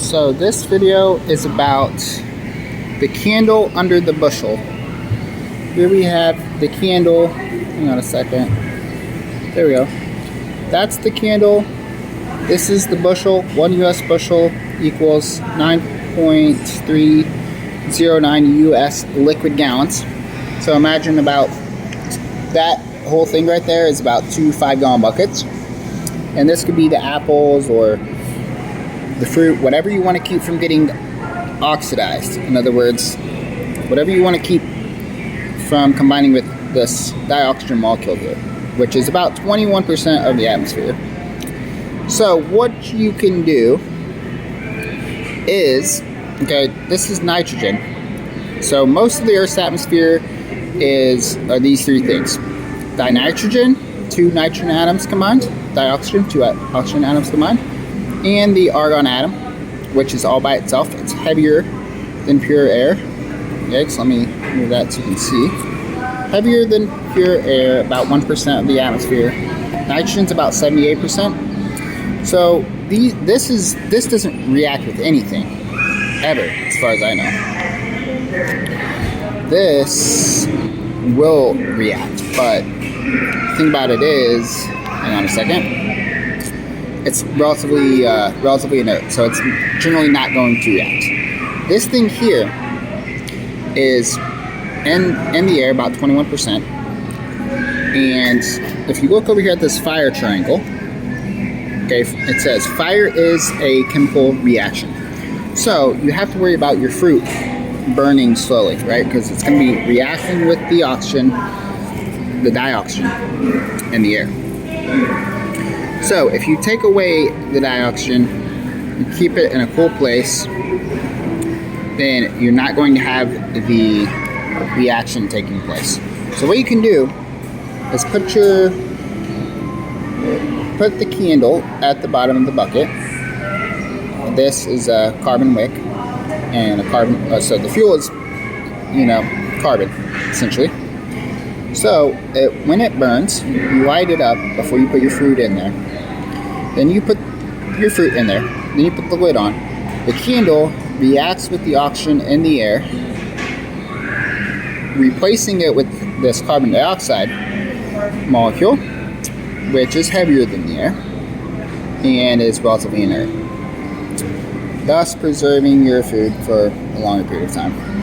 So this video is about the candle under the bushel. Here we have the candle. Hang on a second. There we go. That's the candle. This is the bushel. 1 US bushel equals 9.309 US liquid gallons. So imagine about that whole thing right there is about 2 5-gallon buckets. And this could be the apples or the fruit, whatever you want to keep from getting oxidized. In other words, whatever you want to keep from combining with this dioxygen molecule here, which is about 21% of the atmosphere. So what you can do is, okay, this is nitrogen. So most of the Earth's atmosphere are these three things: dinitrogen, 2 nitrogen atoms combined; dioxygen, 2 oxygen atoms combined; and the argon atom, which is all by itself. It's heavier than pure air. Okay, so let me move that so you can see. Heavier than pure air, about 1% of the atmosphere. Nitrogen's about 78%. So this doesn't react with anything, ever, as far as I know. This will react, but the thing about it is, hang on a second, it's relatively inert, so it's generally not going to react. This thing here is in the air, about 21%. And if you look over here at this fire triangle, okay, it says fire is a chemical reaction. So you have to worry about your fruit burning slowly, right? Because it's going to be reacting with the oxygen, the dioxygen in the air. So if you take away the dioxygen, you keep it in a cool place, then you're not going to have the reaction taking place. So what you can do is put the candle at the bottom of the bucket. This is a carbon wick, and a carbon. So the fuel is, carbon, essentially. So when it burns, you light it up before you put your fruit in there. Then you put your fruit in there. Then you put the lid on. The candle reacts with the oxygen in the air, replacing it with this carbon dioxide molecule, which is heavier than the air and is relatively inert, thus preserving your food for a longer period of time.